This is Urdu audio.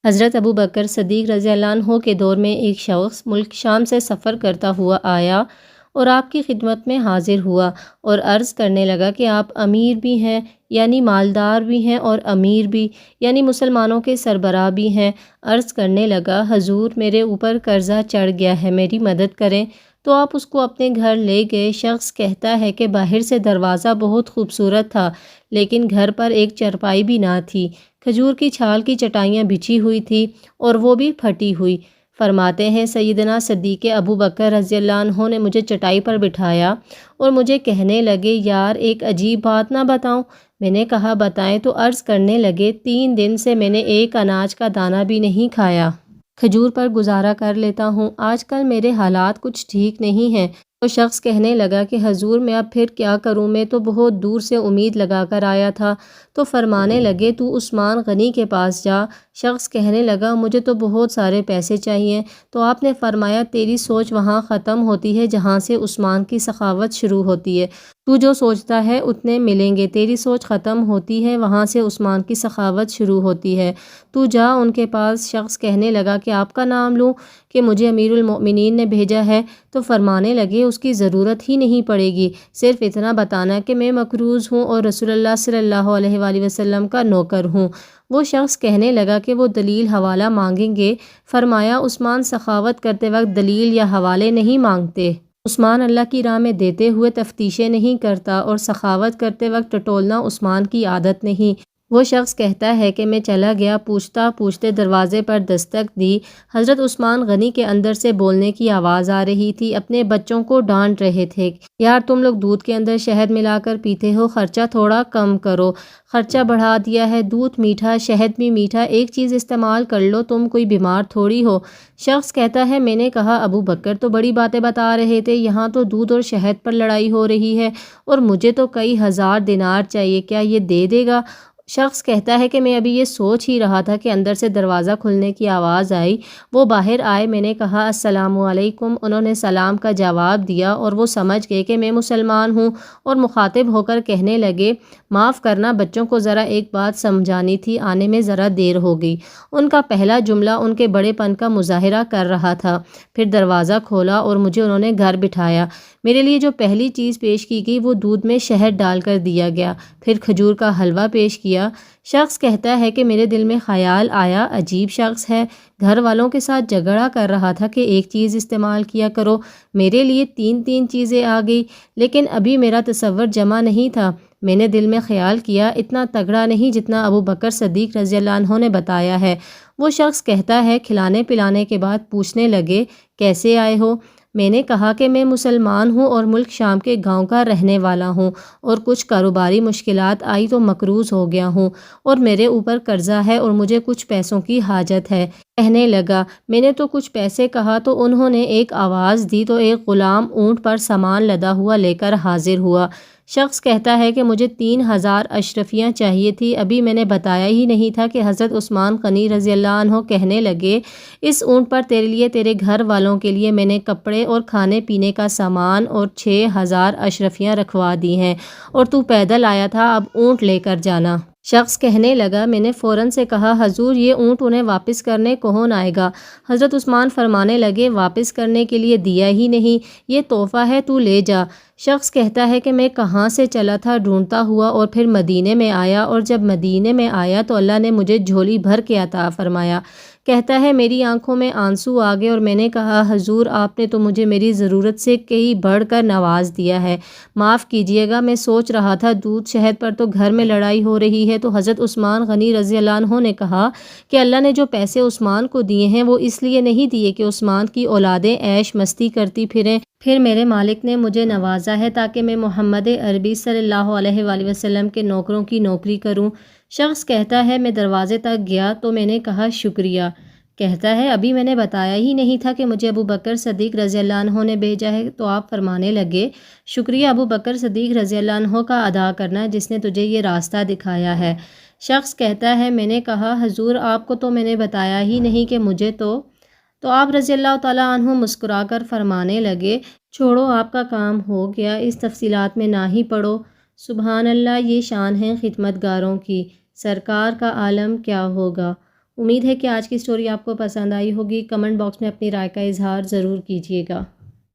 حضرت ابو بکر صدیق رضی اللہ عنہ کے دور میں ایک شخص ملک شام سے سفر کرتا ہوا آیا اور آپ کی خدمت میں حاضر ہوا اور عرض کرنے لگا کہ آپ امیر بھی ہیں، یعنی مالدار بھی ہیں، اور امیر بھی یعنی مسلمانوں کے سربراہ بھی ہیں۔ عرض کرنے لگا، حضور میرے اوپر قرضہ چڑھ گیا ہے، میری مدد کریں۔ تو آپ اس کو اپنے گھر لے گئے۔ شخص کہتا ہے کہ باہر سے دروازہ بہت خوبصورت تھا، لیکن گھر پر ایک چرپائی بھی نہ تھی۔ کھجور کی چھال کی چٹائیاں بچھی ہوئی تھی اور وہ بھی پھٹی ہوئی۔ فرماتے ہیں سیدنا صدیق ابو بکر رضی اللہ عنہ نے مجھے چٹائی پر بٹھایا اور مجھے کہنے لگے، یار ایک عجیب بات نہ بتاؤں؟ میں نے کہا بتائیں۔ تو عرض کرنے لگے، 3 دن سے میں نے ایک اناج کا دانہ بھی نہیں کھایا، کھجور پر گزارا کر لیتا ہوں۔ آج کل میرے حالات کچھ ٹھیک نہیں ہیں۔ تو شخص کہنے لگا کہ حضور میں اب پھر کیا کروں، میں تو بہت دور سے امید لگا کر آیا تھا۔ تو فرمانے لگے، تو عثمان غنی کے پاس جا۔ شخص کہنے لگا، مجھے تو بہت سارے پیسے چاہیے۔ تو آپ نے فرمایا، تیری سوچ وہاں ختم ہوتی ہے جہاں سے عثمان کی سخاوت شروع ہوتی ہے۔ تو جو سوچتا ہے اتنے ملیں گے، تیری سوچ ختم ہوتی ہے وہاں سے عثمان کی سخاوت شروع ہوتی ہے، تو جا ان کے پاس۔ شخص کہنے لگا کہ آپ کا نام لوں کہ مجھے امیر المؤمنین نے بھیجا ہے؟ تو فرمانے لگے، اس کی ضرورت ہی نہیں پڑے گی، صرف اتنا بتانا کہ میں مقروض ہوں اور رسول اللہ صلی اللہ علیہ وآلہ وسلم کا نوکر ہوں۔ وہ شخص کہنے لگا کہ وہ دلیل حوالہ مانگیں گے؟ فرمایا، عثمان سخاوت کرتے وقت دلیل یا حوالے نہیں مانگتے۔ عثمان اللہ کی راہ میں دیتے ہوئے تفتیشیں نہیں کرتا، اور سخاوت کرتے وقت ٹٹولنا عثمان کی عادت نہیں۔ وہ شخص کہتا ہے کہ میں چلا گیا، پوچھتا پوچھتے دروازے پر دستک دی۔ حضرت عثمان غنی کے اندر سے بولنے کی آواز آ رہی تھی، اپنے بچوں کو ڈانٹ رہے تھے، یار تم لوگ دودھ کے اندر شہد ملا کر پیتے ہو، خرچہ تھوڑا کم کرو، خرچہ بڑھا دیا ہے، دودھ میٹھا، شہد بھی میٹھا، ایک چیز استعمال کر لو، تم کوئی بیمار تھوڑی ہو۔ شخص کہتا ہے، میں نے کہا ابو بکر تو بڑی باتیں بتا رہے تھے، یہاں تو دودھ اور شہد پر لڑائی ہو رہی ہے، اور مجھے تو کئی ہزار دینار چاہیے، کیا یہ دے دے گا؟ شخص کہتا ہے کہ میں ابھی یہ سوچ ہی رہا تھا کہ اندر سے دروازہ کھلنے کی آواز آئی، وہ باہر آئے، میں نے کہا السلام علیکم، انہوں نے سلام کا جواب دیا اور وہ سمجھ گئے کہ میں مسلمان ہوں، اور مخاطب ہو کر کہنے لگے، معاف کرنا، بچوں کو ذرا ایک بات سمجھانی تھی، آنے میں ذرا دیر ہو گئی۔ ان کا پہلا جملہ ان کے بڑے پن کا مظاہرہ کر رہا تھا۔ پھر دروازہ کھولا اور مجھے انہوں نے گھر بٹھایا۔ میرے لیے جو پہلی چیز پیش کی گئی وہ دودھ میں شہد ڈال کر دیا گیا، پھر کھجور کا حلوہ پیش کیا۔ شخص کہتا ہے کہ میرے دل میں خیال آیا، عجیب شخص ہے، گھر والوں کے ساتھ جھگڑا کر رہا تھا کہ ایک چیز استعمال کیا کرو، میرے لیے 3 چیزیں آ گئی، لیکن ابھی میرا تصور جمع نہیں تھا۔ میں نے دل میں خیال کیا، اتنا تگڑا نہیں جتنا ابو بکر صدیق رضی اللہ عنہ نے بتایا ہے۔ وہ شخص کہتا ہے، کھلانے پلانے کے بعد پوچھنے لگے، کیسے آئے ہو؟ میں نے کہا کہ میں مسلمان ہوں اور ملک شام کے گاؤں کا رہنے والا ہوں، اور کچھ کاروباری مشکلات آئی تو مقروض ہو گیا ہوں، اور میرے اوپر قرضہ ہے اور مجھے کچھ پیسوں کی حاجت ہے۔ کہنے لگا، میں نے تو کچھ پیسے کہا تو انہوں نے ایک آواز دی تو ایک غلام اونٹ پر سامان لدا ہوا لے کر حاضر ہوا۔ شخص کہتا ہے کہ مجھے 3000 اشرفیاں چاہیے تھی، ابھی میں نے بتایا ہی نہیں تھا کہ حضرت عثمان غنی رضی اللہ عنہ کہنے لگے، اس اونٹ پر تیرے لیے، تیرے گھر والوں کے لیے میں نے کپڑے اور کھانے پینے کا سامان اور 6000 اشرفیاں رکھوا دی ہیں، اور تو پیدل آیا تھا، اب اونٹ لے کر جانا۔ شخص کہنے لگا، میں نے فوراً سے کہا، حضور یہ اونٹ انہیں واپس کرنے کون آئے گا؟ حضرت عثمان فرمانے لگے، واپس کرنے کے لیے دیا ہی نہیں، یہ تحفہ ہے، تو لے جا۔ شخص کہتا ہے کہ میں کہاں سے چلا تھا ڈھونڈتا ہوا اور پھر مدینے میں آیا، اور جب مدینے میں آیا تو اللہ نے مجھے جھولی بھر کے عطا فرمایا۔ کہتا ہے، میری آنکھوں میں آنسو آ گئے اور میں نے کہا، حضور آپ نے تو مجھے میری ضرورت سے کئی بڑھ کر نواز دیا ہے، معاف کیجیے گا، میں سوچ رہا تھا دودھ شہد پر تو گھر میں لڑائی ہو رہی ہے۔ تو حضرت عثمان غنی رضی اللہ عنہ نے کہا کہ اللہ نے جو پیسے عثمان کو دیے ہیں وہ اس لیے نہیں دیے کہ عثمان کی اولادیں عیش مستی کرتی پھریں، پھر میرے مالک نے مجھے نوازا ہے تاکہ میں محمد عربی صلی اللہ علیہ وآلہ وسلم کے نوکروں کی نوکری کروں۔ شخص کہتا ہے، میں دروازے تک گیا تو میں نے کہا شکریہ۔ کہتا ہے، ابھی میں نے بتایا ہی نہیں تھا کہ مجھے ابو بکر صدیق رضی اللہ عنہ نے بھیجا ہے؟ تو آپ فرمانے لگے، شکریہ ابو بکر صدیق رضی اللہ عنہ کا ادا کرنا جس نے تجھے یہ راستہ دکھایا ہے۔ شخص کہتا ہے، میں نے کہا، حضور آپ کو تو میں نے بتایا ہی نہیں کہ مجھے تو آپ رضی اللہ تعالیٰ عنہ مسکرا کر فرمانے لگے، چھوڑو، آپ کا کام ہو گیا، اس تفصیلات میں نہ ہی پڑو۔ سبحان اللہ، یہ شان ہے خدمت گاروں کی، سرکار کا عالم کیا ہوگا۔ امید ہے کہ آج کی اسٹوری آپ کو پسند آئی ہوگی۔ کمنٹ باکس میں اپنی رائے کا اظہار ضرور کیجیے گا۔